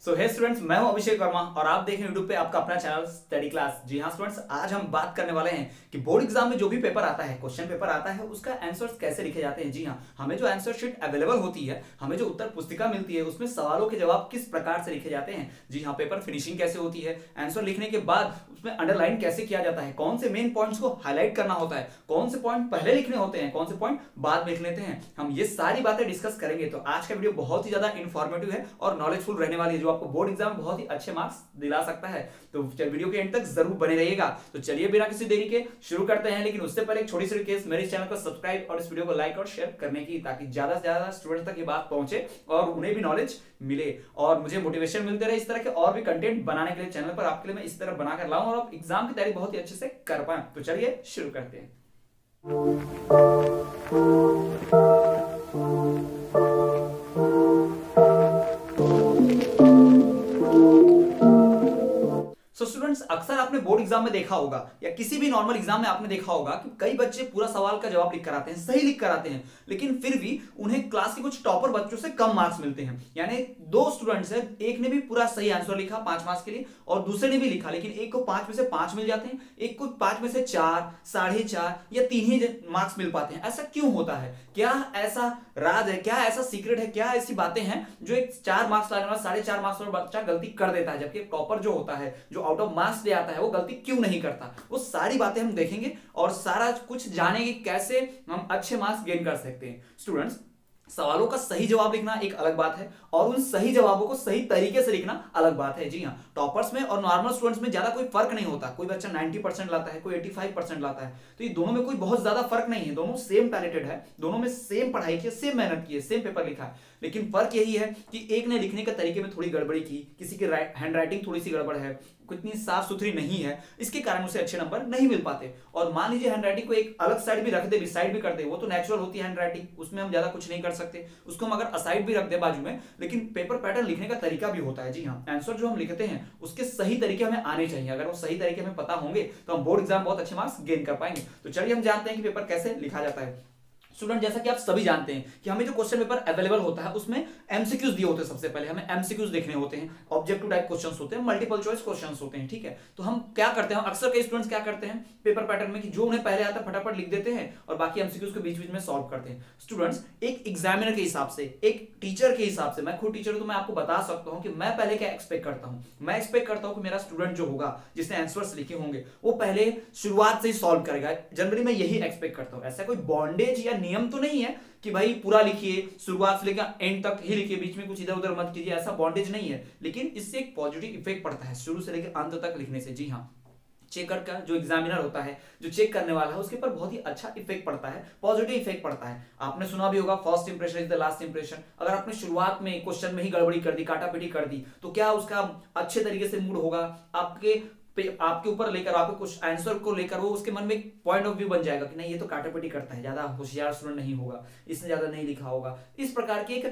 सो हे students, मैं हूं अभिषेक वर्मा और आप देख रहे हैं यूट्यूब पे आपका अपना चैनल स्टडी क्लास। जी हाँ स्टूडेंट्स, आज हम बात करने वाले हैं कि बोर्ड एग्जाम में जो भी पेपर आता है, क्वेश्चन पेपर आता है, उसका आंसर्स कैसे लिखे जाते हैं। जी हाँ, हमें जो आंसर शीट अवेलेबल होती है, हमें जो उत्तर पुस्तिका मिलती है, उसमें सवालों के जवाब किस प्रकार से लिखे जाते हैं। जी हाँ, पेपर फिनिशिंग कैसे होती है, आंसर लिखने के बाद उसमें अंडरलाइन कैसे किया जाता है, कौन से मेन पॉइंट्स को हाईलाइट करना होता है, कौन से पॉइंट पहले लिखने होते हैं, कौन से पॉइंट बाद में लिख लेते हैं, हम ये सारी बातें डिस्कस करेंगे। तो आज का वीडियो बहुत ही ज्यादा इंफॉर्मेटिव है और नॉलेजफुल रहने वाली है, जो आपको बोर्ड एग्जाम बहुत ही अच्छे मार्क्स दिला सकता है। तो वीडियो के एंड तक जरूर बने रहिएगा। तो चलिए बिना किसी देरी के शुरू करते हैं, लेकिन उससे पहले एक छोटी सी रिक्वेस्ट, मेरे चैनल को सब्सक्राइब और इस वीडियो को लाइक और शेयर करने की, ताकि ज्यादा से ज्यादा स्टूडेंट्स तक ये बात पहुंचे और उन्हें भी नॉलेज मिले और मुझे मोटिवेशन मिलते रहे इस तरह के और भी कंटेंट बनाने के लिए। चैनल पर आपके लिए मैं इस तरह बनाकर लाऊं और आप एग्जाम की तैयारी बहुत ही अच्छे से कर पाएं। तो चलिए शुरू करते हैं। तो स्टूडेंट्स, अक्सर आपने बोर्ड एग्जाम में देखा होगा या किसी भी नॉर्मल एग्जाम में आपने देखा होगा कि कई बच्चे पूरा सवाल का जवाब लिख कर आते हैं, सही लिख कर आते हैं, लेकिन फिर भी उन्हें क्लास के कुछ टॉपर बच्चों से कम मार्क्स मिलते हैं। यानी दो स्टूडेंट्स हैं, एक ने भी पूरा सही आंसर लिखा 5 मार्क्स के लिए और दूसरे ने भी लिखा, लेकिन एक को 5 में से 5 मिल जाते हैं, एक को 5 में से 4, 4.5 या 3 ही मार्क्स मिल पाते हैं। ऐसा क्यों होता है? क्या ऐसा राज है, क्या ऐसा सीक्रेट है, क्या ऐसी बातें हैं जो एक 4 मार्क्स लाने वाला 4.5 मार्क्स वाला बच्चा गलती कर देता है, जबकि टॉपर जो होता है, जो आउट ऑफ मार्क्स ले आता है, वो गलती क्यों नहीं करता? वो सारी बातें हम देखेंगे और सारा कुछ जानेंगे कैसे हम अच्छे मार्क्स गेन कर सकते हैं। स्टूडेंट्स, सवालों का सही जवाब लिखना एक अलग बात है और उन सही जवाबों को सही तरीके से लिखना अलग बात है। जी हाँ, टॉपर्स में और नॉर्मल स्टूडेंट्स में ज्यादा कोई फर्क नहीं होता। कोई बच्चा 90% लाता है, कोई 85% लाता है, तो ये दोनों में कोई बहुत ज्यादा फर्क नहीं है। दोनों सेम टैलेंटेड है, दोनों में सेम पढ़ाई की, सेम मेहनत की है, सेम पेपर लिखा है, लेकिन फर्क यही है कि एक ने लिखने के तरीके में थोड़ी गड़बड़ी की, किसी की हैंड राइटिंग थोड़ी सी गड़बड़ है, कितनी साफ सुथरी नहीं है, इसके कारण उसे अच्छे नंबर नहीं मिल पाते। और मान लीजिए हैंड राइटिंग को एक अलग साइड भी रख दे, साइड भी कर दे, वो तो नेचुरल होती है हैंड राइटिंग, उसमें हम ज्यादा कुछ नहीं कर सकते, उसको हम अगर असाइड भी रख दे बाजू में, लेकिन पेपर पैटर्न लिखने का तरीका भी होता है। जी हाँ, आंसर जो हम लिखते हैं उसके सही तरीके हमें आने चाहिए। अगर वो सही तरीके हमें पता होंगे तो हम बोर्ड एग्जाम बहुत अच्छे मार्क्स गेन कर पाएंगे। तो चलिए हम जानते हैं कि पेपर कैसे लिखा जाता है। स्टूडेंट, जैसा कि आप सभी जानते हैं कि हमें जो क्वेश्चन पेपर अवेलेबल होता है उसमें एमसीक्यूज दिए होते हैं। सबसे पहले हमें एमसीक्यूज देखने होते हैं, ऑब्जेक्टिव टाइप क्वेश्चंस होते हैं, मल्टीपल चॉइस क्वेश्चंस होते हैं। ठीक है, तो हम क्या करते हैं, अक्सर कई स्टूडेंट्स क्या करते हैं पेपर पैटर्न में कि जो उन्हें पहले आता है फटाफट लिख देते हैं और बाकी एमसीक्यूज के बीच बीच में सॉल्व करते हैं। स्टूडेंट्स, एक एग्जामिनर के हिसाब से, एक टीचर के हिसाब से, मैं खुद टीचर हूं तो मैं आपको बता सकता हूं कि मैं पहले क्या एक्सपेक्ट करता हूं। मैं एक्सपेक्ट करता हूं कि मेरा स्टूडेंट जो होगा, जिसने आंसर्स लिखे होंगे, वो पहले शुरुआत से ही सॉल्व करेगा। जनरली मैं यही एक्सपेक्ट करता हूं। ऐसा कोई बॉन्डेज या नियम तो नहीं है कि भाई पूरा लिखिए, शुरुआत से लेकर एंड तक ही लिखिए, बीच में कुछ इधर उधर मत कीजिए, ऐसा बॉन्डेज नहीं है, लेकिन इससे एक पॉजिटिव इफेक्ट पड़ता है शुरू से लेकर अंत तक लिखने से। जी हाँ, चेकर का जो एग्जामिनर होता है, जो चेक करने वाला है, उसके ऊपर बहुत ही अच्छा इफेक्ट पड़ता है, पॉजिटिव इफेक्ट पड़ता है। आपने सुना भी होगा, first impression is the last impression. अगर आपने शुरुआत में क्वेश्चन में ही गड़बड़ी कर दी, काटापीटी कर दी, तो क्या उसका अच्छे तरीके से मूड होगा? आपके ऊपर लेकर, आपके कुछ आंसर को लेकर वो उसके मन में एक पॉइंट ऑफ व्यू बन जाएगा कि नहीं, ये तो काटापीटी करता है, ज्यादा होशियार स्टूडेंट नहीं होगा, इसने ज्यादा नहीं लिखा होगा। इस प्रकार की एक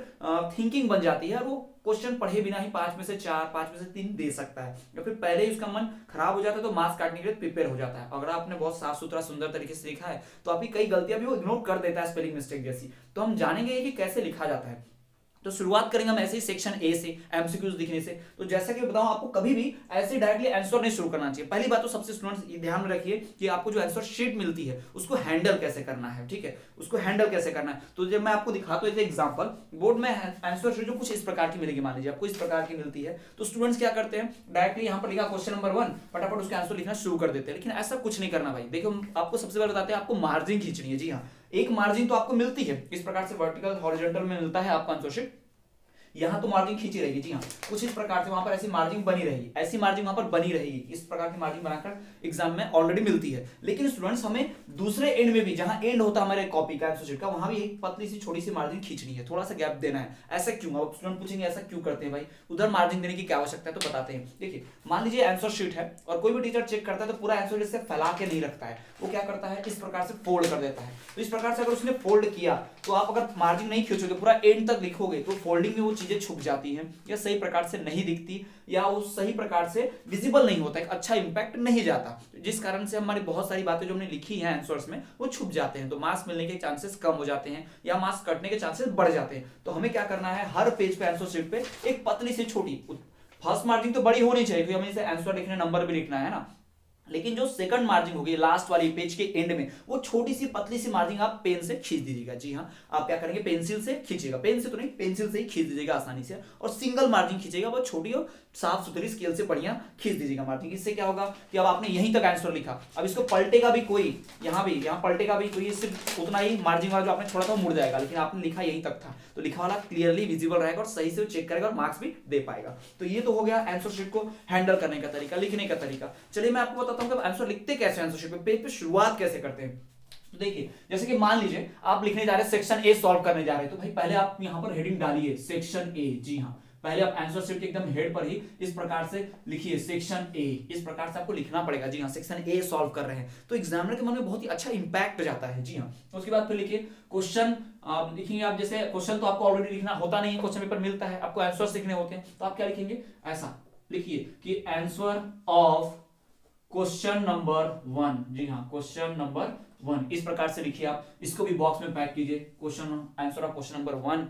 थिंकिंग बन जाती है और वो क्वेश्चन पढ़े बिना ही 5 में से 4, 5 में से 3 दे सकता है, या फिर पहले ही उसका मन खराब हो जाता है तो मार्क्स काटने के लिए प्रिपेयर हो जाता है। अगर आपने बहुत साफ सुथरा सुंदर तरीके से लिखा है तो आपकी कई गलतियां भी वो इग्नोर कर देता है, स्पेलिंग मिस्टेक जैसी। तो हम जानेंगे कि कैसे लिखा जाता है। तो शुरुआत करेंगे हम ऐसे ही सेक्शन ए से, एमसीक्यूज लिखने से। तो जैसा कि बताऊं, आपको कभी भी ऐसे डायरेक्टली आंसर नहीं शुरू करना चाहिए। पहली बात तो सबसे स्टूडेंट्स ये ध्यान में रखिए कि आपको जो आंसर शीट मिलती है उसको हैंडल कैसे करना है। ठीक है, उसको हैंडल कैसे करना है, तो जब मैं आपको दिखाता हूं एग्जांपल, बोर्ड में आंसर शीट जो कुछ इस प्रकार की मिलेगी, मान लीजिए आपको इस प्रकार की मिलती है, तो स्टूडेंट्स क्या करते हैं, डायरेक्टली यहां पर लिखा क्वेश्चन नंबर 1, फटाफट उसके आंसर लिखना शुरू कर देते हैं। लेकिन ऐसा कुछ नहीं करना भाई। देखिए, हम आपको सबसे पहले बताते हैं, आपको मार्जिन खींचनी है। जी हाँ, एक मार्जिन तो आपको मिलती है इस प्रकार से, वर्टिकल हॉरिजॉन्टल में मिलता है आपका आंसर शीट। यहां तो मार्जिन खींची रहेगी। जी हाँ, कुछ इस प्रकार से वहां पर ऐसी मार्जिन बनी रहेगी, ऐसी मार्जिन वहां पर बनी रहेगी, इस प्रकार की मार्जिन बनाकर एग्जाम में ऑलरेडी मिलती है। लेकिन स्टूडेंट्स, हमें दूसरे एंड में भी, जहां एंड होता है हमारे कॉपी का आंसर शीट का, वहां भी एक पतली सी छोटी सी मार्जिन खींचनी है, थोड़ा सा गैप देना है। ऐसा क्यों? अब स्टूडेंट पूछेंगे ऐसा क्यों करते हैं भाई, उधर मार्जिन देने की क्या आवश्यकता है? तो बताते हैं। देखिए, मान लीजिए आंसर शीट है और कोई भी टीचर चेक करता है तो पूरा आंसर शीट से फैला के नहीं रखता है, वो क्या करता है, इस प्रकार से फोल्ड कर देता है। तो इस प्रकार से अगर उसने फोल्ड किया तो आप अगर मार्जिन नहीं खींचोगे, पूरा एंड तक लिखोगे, तो फोल्डिंग में वो चीजें छुप जाती हैं या सही प्रकार से नहीं दिखती, या वो सही प्रकार से विजिबल नहीं होता, एक अच्छा इंपैक्ट नहीं जाता, जिस कारण से हमारी बहुत सारी बातें जो हमने लिखी हैं आंसर्स में वो छुप जाते हैं। तो मार्क्स मिलने के चांसेस कम हो जाते हैं या मार्क्स कटने के चांसेस बढ़ जाते हैं। तो हमें क्या करना है, हर पेज पे आंसर शीट पे एक पतली सी छोटी फर्स्ट मार्जिन तो बड़ी होनी चाहिए क्योंकि हमें इसे आंसर लिखने नंबर भी लिखना है ना, लेकिन जो सेकंड मार्जिन होगी लास्ट वाली पेज के एंड में, वो छोटी सी पतली सी मार्जिन आप पेन से खींच दीजिएगा। जी हाँ, आप क्या करेंगे, पेंसिल से खींचेगा, पेन से तो नहीं, पेंसिल से ही खींच दीजिएगा आसानी से, और सिंगल मार्जिन खींचेगा, बहुत छोटी और साफ सुथरी स्केल से बढ़िया खींच दीजिएगा मार्जिन। इससे क्या होगा कि अब आपने यहीं तक आंसर लिखा, अब इसको पलटेगा भी कोई, यहाँ पलटेगा भी कोई, सिर्फ उतना ही मार्जिन वाला जो आपने छोड़ा था वो मुड़ जाएगा, लेकिन आपने लिखा यहीं तक था, तो लिखा वाला क्लियरली विजिबल रहेगा और सही से चेक करेगा और मार्क्स भी दे पाएगा। तो ये तो हो गया आंसर शीट को हैंडल करने का तरीका, लिखने का तरीका। चलिए मैं आपको बताता हूँ कि आंसर लिखते कैसे, आंसर शीट पे पेज पे शुरुआत कैसे करते हैं। तो देखिए, जैसे कि मान लीजिए आप लिखने जा रहे हैं सेक्शन ए सॉल्व करने जा रहे हैं, तो भाई पहले आप यहां पर हेडिंग डालिए सेक्शन ए। जी हां, पहले आप आंसर शीट के एकदम हेड पर ही इस प्रकार से लिखिए सेक्शन ए, इस प्रकार से आपको लिखना पड़ेगा। जी हाँ, सेक्शन ए सॉल्व कर रहे हैं, तो एग्जामिनर के मन में बहुत ही अच्छा इंपैक्ट जाता है। जी हाँ, उसके बाद फिर लिखिए क्वेश्चन लिखेंगे आप, जैसे क्वेश्चन तो आपको ऑलरेडी लिखना होता नहीं है, क्वेश्चन पेपर मिलता है, आपको आंसर लिखने होते हैं, तो आप क्या लिखेंगे, ऐसा लिखिए कि आंसर ऑफ क्वेश्चन नंबर 1। जी हाँ, क्वेश्चन नंबर 1 इस प्रकार से लिखिए आप, इसको भी बॉक्स में पैक कीजिए, question answer of question number 1।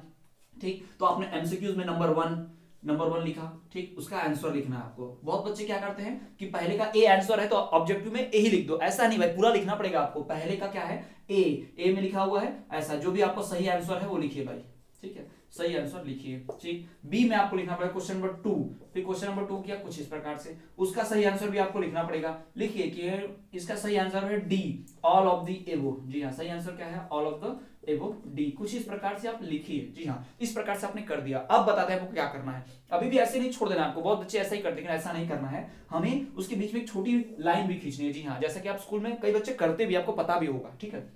ठीक, तो आपने एमसीक्यूज में नंबर 1 लिखा, ठीक, उसका आंसर लिखना है आपको। बहुत बच्चे क्या करते हैं कि पहले का ए आंसर है तो ऑब्जेक्टिव में ए ही लिख दो, ऐसा नहीं भाई, पूरा लिखना पड़ेगा आपको। पहले का क्या है, ए में लिखा हुआ है, ऐसा जो भी आपको सही आंसर है वो लिखिए भाई, ठीक है, सही आंसर लिखिए। ठीक, बी में आपको लिखना पड़ेगा क्वेश्चन नंबर 2, फिर क्वेश्चन नंबर 2 किया कुछ इस प्रकार से, उसका सही आंसर भी आपको लिखना पड़ेगा। लिखिए कि इसका सही आंसर है डी, ऑल ऑफ द एबो। जी हाँ, सही आंसर क्या है, ऑल ऑफ द एबो डी, कुछ इस प्रकार से आप लिखिए। जी हाँ, इस प्रकार से आपने कर दिया। अब बताते हैं आपको क्या करना है, अभी भी ऐसे नहीं छोड़ देना आपको, बहुत बच्चे ऐसा ही करते हैं, ऐसा नहीं करना है, हमें उसके बीच में एक छोटी लाइन भी खींचनी है। जी हाँ, जैसा कि आप स्कूल में कई बच्चे करते भी, आपको पता भी होगा। ठीक है,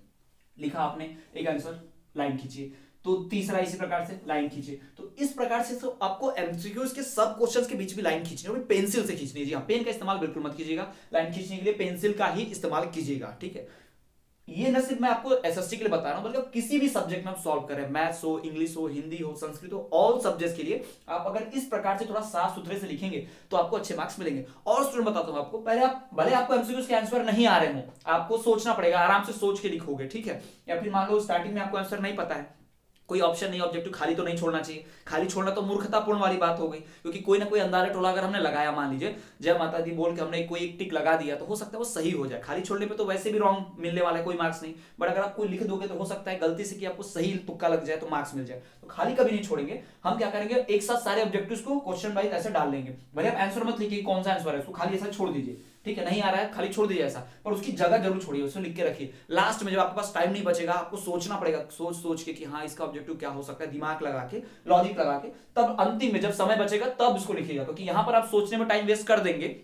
लिखा आपने एक आंसर, लाइन खींचिए, तो तीसरा इसी प्रकार से लाइन खींचिए। तो इस प्रकार से तो आपको एमसीक्यूज के सब क्वेश्चंस के बीच भी लाइन खींचनी है, पेंसिल से खींचनी है। जी हाँ, पेन का इस्तेमाल बिल्कुल मत कीजिएगा, लाइन खींचने के लिए पेंसिल का ही इस्तेमाल कीजिएगा। ठीक है, ये न सिर्फ मैं आपको एसएसटी के लिए बता रहा हूं, बल्कि किसी भी सब्जेक्ट में आप सॉल्व करें, मैथ्स हो, इंग्लिश हो, हिंदी हो, संस्कृत हो, ऑल सब्जेक्ट्स के लिए आप अगर इस प्रकार से थोड़ा साफ सुथरे से लिखेंगे तो आपको अच्छे मार्क्स मिलेंगे। और स्टूडेंट बताता हूं आपको, पहले आप भले आपको एमसीक्यूज के आंसर नहीं आ रहे हो, आपको सोचना पड़ेगा, आराम से सोच के लिखोगे। ठीक है, या फिर मान लो स्टार्टिंग में आपको आंसर नहीं पता है, कोई ऑप्शन नहीं, ऑब्जेक्टिव खाली तो नहीं छोड़ना चाहिए, खाली छोड़ना तो मूर्खतापूर्ण वाली बात हो गई, क्योंकि कोई ना कोई अंदाजा टोला अगर हमने लगाया, मान लीजिए जय माता दी बोल के हमने कोई एक टिक लगा दिया, तो हो सकता है वो सही हो जाए। खाली छोड़ने पे तो वैसे भी रॉन्ग मिलने वाला है, कोई मार्क्स नहीं, बट अगर आप कोई लिख दोगे तो हो सकता है गलती से कि आपको सही तुक्का लग जाए तो मार्क्स मिल जाए। तो खाली कभी नहीं छोड़ेंगे, हम क्या करेंगे, एक साथ सारे ऑब्जेक्टिव्स को क्वेश्चन वाइज ऐसे डाल लेंगे। भले आप आंसर मत लिखिए कौन सा आंसर है, उसको खाली ऐसा छोड़ दीजिए। ठीक है, नहीं आ रहा है खाली छोड़ दीजिए ऐसा, पर उसकी जगह जरूर छोड़िए, उसमें लिख के रखिए। लास्ट में जब आपके पास टाइम नहीं बचेगा, आपको सोचना पड़ेगा, सोच सोच के कि हाँ इसका ऑब्जेक्टिव क्या हो सकता है, दिमाग लगा के, लॉजिक लगा के, तब अंतिम में जब समय बचेगा तब इसको लिखिएगा। क्योंकि यहां पर आप सोचने में टाइम वेस्ट कर देंगे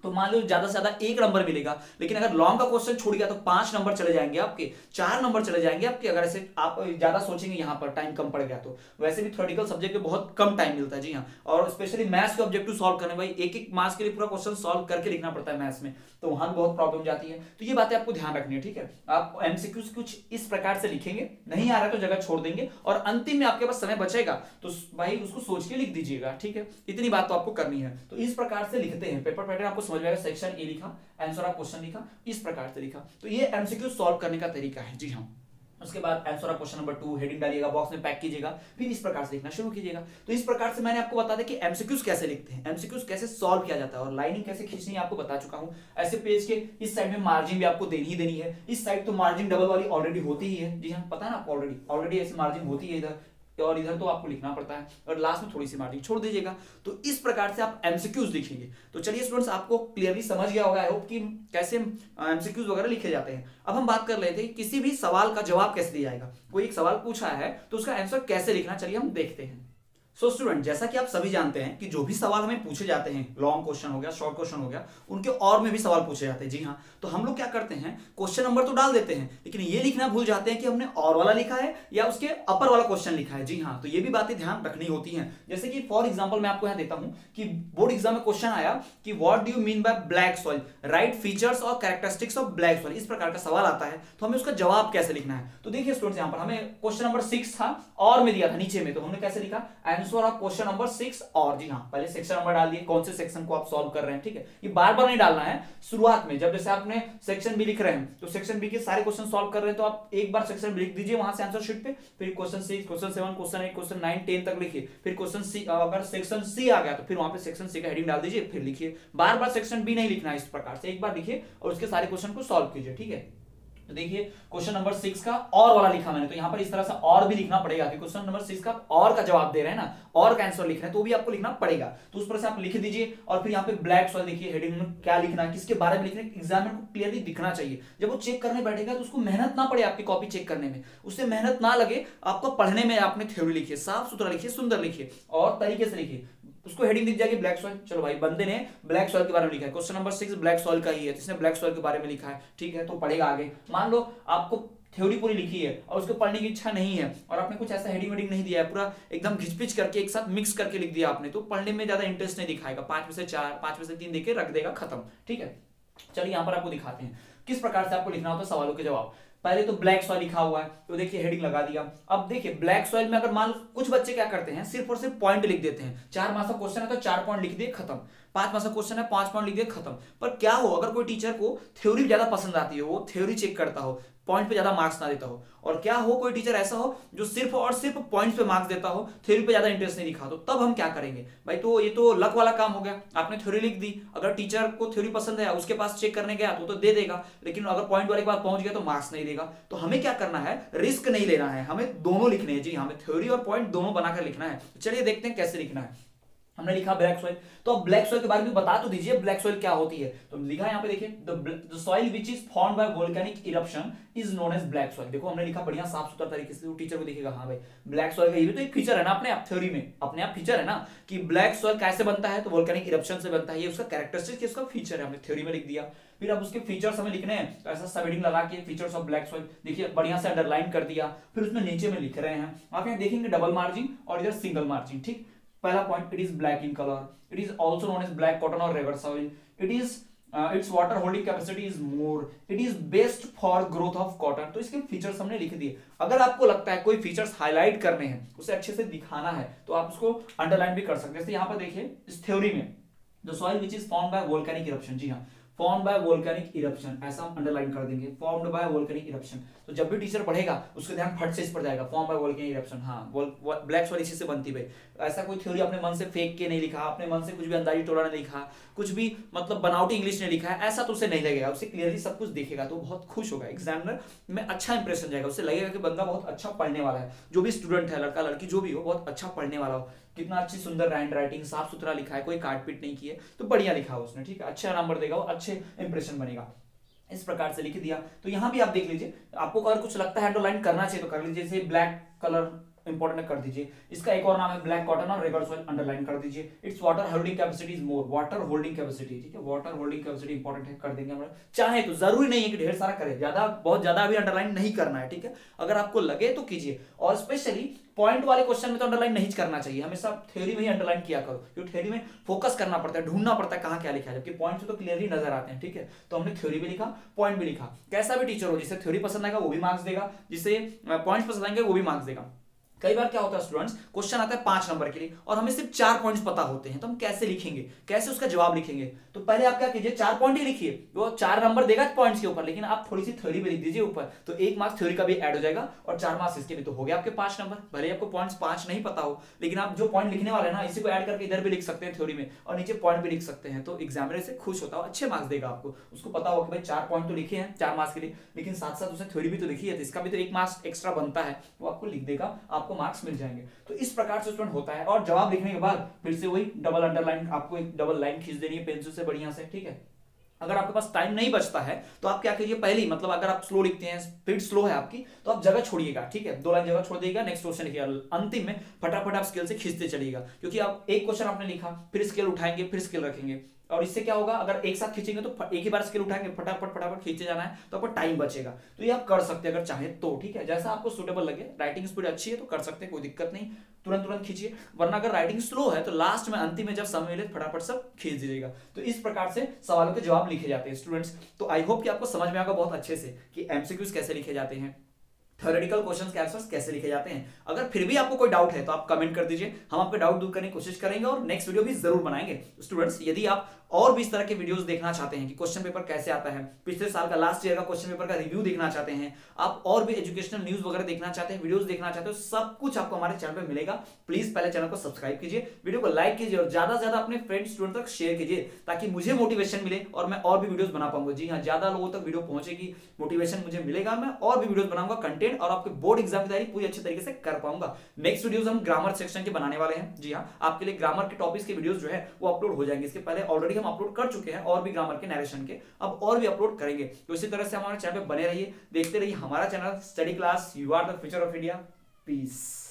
तो मान लो ज्यादा से ज्यादा 1 नंबर मिलेगा, लेकिन अगर लॉन्ग का क्वेश्चन छूट गया तो 5 नंबर चले जाएंगे आपके, 4 नंबर चले जाएंगे आपके, अगर ऐसे आप ज्यादा सोचेंगे यहां पर टाइम कम पड़ गया तो। वैसे भी थ्योरेटिकल सब्जेक्ट में बहुत कम टाइम मिलता है। जी हाँ, और स्पेशली मैथ्स के ऑब्जेक्टिव सॉल्व करने, भाई एक मार्क्स के लिए पूरा क्वेश्चन सॉल्व करके लिखना पड़ता है मैथ्स में, तो वहां बहुत प्रॉब्लम जाती है। तो ये बातें आपको ध्यान रखनी है। ठीक है, आप एमसीक्यूज कुछ इस प्रकार से लिखेंगे, नहीं आ रहा तो जगह छोड़ देंगे, और अंतिम में आपके पास समय बचेगा तो भाई उसको सोच के लिख दीजिएगा। ठीक है, इतनी बात तो आपको करनी है। तो इस प्रकार से लिखते हैं, पेपर पैटर्न आपको समझ में आएगा। सेक्शन ए लिखा, आंसर ऑफ क्वेश्चन लिखा, इस प्रकार से लिखा, तो ये एमसीक्यू सॉल्व करने का तरीका है। जी हाँ, उसके बाद answer of question number 2 heading डालिएगा, बॉक्स में पैक कीजिएगा, फिर इस प्रकार से लिखना शुरू कीजिएगा। तो इस प्रकार से मैंने आपको बता दिया कि एमसीक्यूज कैसे लिखते हैं, एमसीक्यूज कैसे सॉल्व किया जाता है, और लाइनिंग कैसे खींचनी है आपको बता चुका हूं। ऐसे पेज के इस साइड में मार्जिन भी आपको देनी ही देनी है, इस साइड तो मार्जिन डबल वाली ऑलरेडी होती ही है। जी हाँ, पता है ना आपको, ऑलरेडी ऐसी मार्जिन होती है इधर, और इधर तो आपको लिखना पड़ता है, और लास्ट में थोड़ी सी मार्जिन छोड़ दीजिएगा। तो इस प्रकार से आप एमसीक्यूज लिखेंगे। तो चलिए स्टूडेंट्स, आपको क्लियरली समझ गया होगा आई होप कि कैसे एमसीक्यूज वगैरह लिखे जाते हैं। अब हम बात कर लेते हैं कि किसी भी सवाल का जवाब कैसे दिया जाएगा। कोई एक सवाल पूछा है तो उसका आंसर कैसे लिखना, चलिए हम देखते हैं। सो स्टूडेंट, जैसा कि आप सभी जानते हैं कि जो भी सवाल हमें पूछे जाते हैं, लॉन्ग क्वेश्चन हो गया, शॉर्ट क्वेश्चन हो गया, उनके और में भी सवाल पूछे जाते हैं। जी हाँ, तो हम लोग क्या करते हैं, क्वेश्चन नंबर तो डाल देते हैं, लेकिन ये लिखना भूल जाते हैं कि हमने और वाला लिखा है या उसके अपर वाला क्वेश्चन लिखा है। जी हाँ, तो ये भी बातें ध्यान रखनी होती हैं। जैसे कि फॉर एग्जाम्पल मैं आपको यहाँ देता हूँ कि बोर्ड एग्जाम में क्वेश्चन आया कि what do you mean by black soil, right features और कैरेक्टरिस्टिक्स ऑफ ब्लैक सॉइल, इस प्रकार का सवाल आता है, तो हमें उसका जवाब कैसे लिखना है। तो देखिए स्टूडेंट्स, यहाँ पर हमें क्वेश्चन नंबर 6 था और में दिया था नीचे में, तो हमने कैसे लिखा, आंसर ऑफ क्वेश्चन नंबर 6 और जी हाँ पहले सेक्शन नंबर डाल दिए, कौन से सेक्शन को आप सॉल्व कर रहे हैं, ठीक है। ये बार बार नहीं डालना है, शुरुआत में जब जैसे आपने सेक्शन बी लिख रहे हैं तो सेक्शन बी के सारे क्वेश्चन सॉल्व कर रहे हैं तो आप एक बार सेक्शन बी लिख दीजिए वहां से आंसर शीट पे, फिर क्वेश्चन 6, क्वेश्चन 7, क्वेश्चन 8, क्वेश्चन 9, 10 तक लिखिए, फिर क्वेश्चन सी, अगर सेक्शन सी आ गया तो फिर वहां पे सेक्शन सी का हेडिंग डाल दीजिए, फिर लिखिए। बार बार सेक्शन बी नहीं लिखना है, इस प्रकार से एक बार लिखिए और उसके सारे क्वेश्चन को सॉल्व कीजिए, ठीक है। तो देखिए क्वेश्चन नंबर 6 का और वाला लिखा मैंने, तो यहां पर इस तरह से और भी लिखना पड़ेगा कि क्वेश्चन नंबर 6 का और का जवाब दे रहे हैं ना, और का आंसर लिख रहे हैं तो भी आपको लिखना पड़ेगा। तो उस पर से आप लिख दीजिए और फिर यहाँ पे ब्लैक सॉइल देखिए हेडिंग में क्या लिखना है, किसके बारे में लिखना है, एग्जामिनर को क्लियरली दिखना चाहिए। जब वो चेक करने बैठेगा तो उसको मेहनत ना पड़े आपकी कॉपी चेक करने में, उससे मेहनत ना लगे आपको पढ़ने में। आपने थ्योरी लिखिए, साफ सुथरा लिखिए, सुंदर लिखिए और तरीके से लिखिए। उसको हेडिंग दिख जाएगी ब्लैक सॉइल, चलो भाई बंदे ने ब्लैक सॉइल के बारे में लिखा है, क्वेश्चन नंबर 6 ब्लैक सॉइल का ही है, जिसने ब्लैक सॉइल के बारे में लिखा है, ठीक है, तो पढ़ेगा आगे। मान लो आपको थ्योरी पूरी लिखी है और उसको पढ़ने की इच्छा नहीं है और आपने कुछ ऐसा हेडिंग वेडिंग नहीं दिया है, पूरा एकदम घिचपिच करके एक साथ मिक्स करके लिख दिया आपने, तो पढ़ने में ज्यादा इंटरेस्ट नहीं दिखाएगा, 5 में से 4, 5 में से 3 देके रख देगा, खत्म, ठीक है। चलिए यहाँ पर आपको दिखाते हैं किस प्रकार से आपको लिखना होता है सवालों के जवाब। पहले तो ब्लैक सॉइल लिखा हुआ है तो देखिए हेडिंग लगा दिया। अब देखिए ब्लैक सॉइल में अगर मान लो कुछ बच्चे क्या करते हैं, सिर्फ और सिर्फ पॉइंट लिख देते हैं। 4 मार्क्स का क्वेश्चन है तो 4 पॉइंट लिख दिए, खत्म। 5 मार्क्स का क्वेश्चन है, 5 पॉइंट लिख दिए, खत्म। पर क्या हो अगर कोई टीचर को थ्योरी ज्यादा पसंद आती हो, वो थ्योरी चेक करता हो, पॉइंट पे ज्यादा मार्क्स ना देता हो, और क्या हो कोई टीचर ऐसा हो जो सिर्फ और सिर्फ पॉइंट्स पे मार्क्स देता हो, थ्योरी पे ज्यादा इंटरेस्ट नहीं दिखा, तो तब हम क्या करेंगे भाई? तो ये तो लक वाला काम हो गया। आपने थ्योरी लिख दी, अगर टीचर को थ्योरी पसंद है उसके पास चेक करने गया तो दे देगा, लेकिन अगर पॉइंट वाले के पास पहुंच गया तो मार्क्स नहीं देगा। तो हमें क्या करना है, रिस्क नहीं लेना है, हमें दोनों लिखने हैं जी, हमें थ्योरी और पॉइंट दोनों बनाकर लिखना है। चलिए देखते हैं कैसे लिखना है। हमने लिखा ब्लैक सॉइल, तो अब ब्लैक सॉइल के बारे में बता तो दीजिए ब्लैक सॉइल क्या होती है। तो लिखा यहाँ पे देखिए, the soil which is formed by volcanic eruption is known as black soil. देखो हमने लिखा बढ़िया साफ सुथरा तरीके से, टीचर को दिखेगा हाँ भाई ब्लैक सॉइल का ये भी तो एक फीचर है ना अपने आप, थ्योरी में अपने आप फीचर है ना कि ब्लैक सॉइल कैसे बनता है, तो वोल्केनिक इरप्शन से बनता है, ये उसका कैरेक्टरिस्टिक, उसका फीचर है, हमने थ्योरी में लिख दिया। फिर अब उसके फीचर्स हमें लिखने हैं, तो ऐसा सबहेडिंग लगा के फीचर्स ऑफ ब्लैक सॉइल देखिए बढ़िया से अंडरलाइन कर दिया। फिर उसमें नीचे में लिख रहे हैं, आप यहाँ देखेंगे डबल मार्जिन और इधर सिंगल मार्जिन, ठीक। पहला point, it is black in colour, it is also known as black cotton और regur soil, it is its water holding capacity is more, it is best for growth of cotton. तो इसके features हमने लिख दिए। अगर आपको लगता है कोई फीचर्स हाईलाइट करने हैं, उसे अच्छे से दिखाना है, तो आप उसको अंडरलाइन भी कर सकते हैं। जैसे यहाँ पर देखिए इस थ्योरी में the soil which is formed by volcanic eruption, जी हाँ फॉर्म्ड बाय वोल्केनिक इरप्शन, ऐसा हम अंडरलाइन कर देंगे, फॉर्म्ड बाय वोल्केनिक इरप्शन। तो जब भी टीचर पढ़ेगा उसका ध्यान फट से इस पर जाएगा, फॉर्म बाय वोल्केनिक इरप्शन, हाँ ब्लैक सॉइल इसी से बनती है। ऐसा कोई थ्योरी अपने मन से फेंक के नहीं लिखा, अपने मन से कुछ भी अंदाजी टोला नहीं लिखा, कुछ भी मतलब बनावटी इंग्लिश नहीं लिखा है, ऐसा तो उसे नहीं लगेगा, उसे क्लियरली सब कुछ दिखेगा तो बहुत खुश होगा, एग्जामिनर में अच्छा इंप्रेशन जाएगा, उसे लगेगा कि बंदा बहुत अच्छा पढ़ने वाला है। जो भी स्टूडेंट है, लड़का लड़की जो भी हो, बहुत अच्छा पढ़ने वाला हो, कितना अच्छी सुंदर हैंड राइटिंग, साफ सुथरा लिखा है, कोई काट पीट नहीं की है, तो बढ़िया लिखा है उसने, ठीक है, अच्छा नंबर देगा वो, अच्छे इंप्रेशन बनेगा। इस प्रकार से लिख दिया। तो यहां भी आप देख लीजिए, आपको अगर कुछ लगता है अंडरलाइन करना चाहिए तो कर लीजिए, जैसे ब्लैक कलर इंपॉर्टेंट कर दीजिए, इसका एक और नाम है ब्लैक कॉटन और रेगर सॉइल, अंडरलाइन कर दीजिए। It's water holding capacity is more, water holding capacity, ठीक है, वाटर होल्डिंग कैपेसिटी इंपॉर्टेंट है, कर देंगे हम। चाहे तो जरूरी नहीं है कि ढेर सारा करें, ज्यादा बहुत ज्यादा भी अंडरलाइन नहीं करना है, ठीक है, अगर आपको लगे तो कीजिए। और स्पेशली पॉइंट वाले क्वेश्चन में तो अंडरलाइन नहीं करना चाहिए, हमेशा थ्योरी में ही अंडरलाइन किया करो, क्योंकि थ्योरी में फोकस करना पड़ता है, ढूंढना पड़ता है कहां क्या लिखा है, जबकि पॉइंट तो क्लियरली नजर आते हैं, ठीक है। तो हमने थ्योरी भी लिखा, पॉइंट भी लिखा। कैसा भी टीचर हो, जिसे थ्योरी पसंद आएगा वो भी मार्क्स देगा, जिसे पॉइंट्स पसंद आएंगे वो भी मार्क्स देगा। कई बार क्या होता है स्टूडेंट्स, क्वेश्चन आता है 5 नंबर के लिए और हमें सिर्फ 4 पॉइंट्स पता होते हैं, तो हम कैसे लिखेंगे, कैसे उसका जवाब लिखेंगे? तो पहले आप क्या कीजिए, 4 पॉइंट ही लिखिए, वो 4 नंबर देगा पॉइंट्स के ऊपर, लेकिन आप थोड़ी सी थ्योरी भी लिख दीजिए ऊपर, तो 1 मार्क्स थ्योरी का भी ऐड हो जाएगा और 4 मार्क्स इसके भी, तो हो गया आपके 5 नंबर। भले आपको पॉइंट्स 5 नहीं पता हो, लेकिन आप जो पॉइंट लिखने वाले हैं ना, इसी को ऐड करके इधर भी लिख सकते हैं थ्योरी में और नीचे पॉइंट भी लिख सकते हैं, तो एग्जामिनर से खुश होता है, अच्छे मार्क्स देगा आपको। उसको पता होगा कि भाई 4 पॉइंट तो लिखे हैं 4 मार्क्स के लिए, लेकिन साथ साथ उसने थ्योरी भी तो लिखी है, तो इसका भी तो 1 मार्क्स एक्स्ट्रा बनता है, वो आपको लिख देगा, आपको मार्क्स मिल जाएंगे। तो इस प्रकार से स्टूडेंट होता है। और जवाब लिखने के बाद फिर से वही डबल अंडरलाइन, आपको एक डबल लाइन खींच देनी है पेंसिल से बढ़िया से, ठीक है। अगर आपके पास टाइम नहीं बचता है तो आप क्या कीजिए, पहले ही मतलब अगर आप स्लो लिखते हैं, स्पीड स्लो है आपकी, तो आप जगह छोड़िएगा, ठीक है, 2 लाइन जगह छोड़ देगा, नेक्स्ट क्वेश्चन लिखिएगा, अंतिम में फटाफट आप स्केल से खींचते चलिएगा, क्योंकि आप एक क्वेश्चन आपने लिखा, फिर स्केल उठाएंगे, फिर स्केल रखेंगे, और इससे क्या होगा, अगर एक साथ खींचेंगे तो एक ही बार स्केल उठाएंगे, फटाफट फटाफट खींचे जाना है, तो आपको टाइम बचेगा। तो ये आप कर सकते हैं अगर चाहे तो, ठीक है, जैसा आपको सुटेबल लगे। राइटिंग स्पीड अच्छी है तो कर सकते हैं, कोई दिक्कत नहीं, तुरंत तुरंत खींचिए, वरना अगर राइटिंग स्लो है तो लास्ट में अंतिम में जब समय मिले फटाफट सब खींच दीजिएगा। तो इस प्रकार से सवालों के जवाब लिखे जाते हैं स्टूडेंट्स। तो आई होप कि आपको समझ में आएगा बहुत अच्छे से कि एमसीक्यूज कैसे लिखे जाते हैं। थ्योरेटिकल क्वेश्चंस के आंसर्स कैसे लिखे जाते हैं। अगर फिर भी आपको कोई डाउट है तो आप कमेंट कर दीजिए, हम आपके डाउट दूर करने की कोशिश करेंगे और नेक्स्ट वीडियो भी जरूर बनाएंगे। स्टूडेंट्स, यदि आप और भी इस तरह के वीडियोस देखना चाहते हैं कि क्वेश्चन पेपर कैसे आता है, पिछले साल का लास्ट ईयर का क्वेश्चन पेपर का रिव्यू देखना चाहते हैं, आप और भी एजुकेशनल न्यूज वगैरह देखना चाहते हैं, वीडियोस देखना चाहते हो, सब कुछ आपको हमारे चैनल पे मिलेगा। प्लीज पहले चैनल को सब्सक्राइब कीजिए, वीडियो को लाइक कीजिए और ज्यादा से ज्यादा अपने फ्रेंड स्टूडेंट तक शेयर कीजिए ताकि मुझे मोटिवेशन मिले और मैं और भी वीडियोस बना पाऊंगा। जी हाँ, ज्यादा लोगों तक वीडियो पहुंचेगी, मोटिवेशन मुझे मिलेगा, मैं और भी वीडियोस बनाऊंगा कंटेंट और आपके बोर्ड एग्जाम की तैयारी पूरी अच्छी तरीके से कर पाऊंगा। नेक्स्ट वीडियोस हम ग्रामर सेक्शन के बनाने वाले हैं। जी हाँ, आपके लिए ग्रामर के टॉपिक्स के वीडियोस जो है वो अपलोड हो जाएंगे। इसके पहले ऑलरेडी हम अपलोड कर चुके हैं और भी ग्रामर के नरेशन के, अब और भी अपलोड करेंगे। तो इसी तरह से हमारे चैनल पे बने रहिए, देखते रहिए हमारा channel study class, you are the future of India. Piece.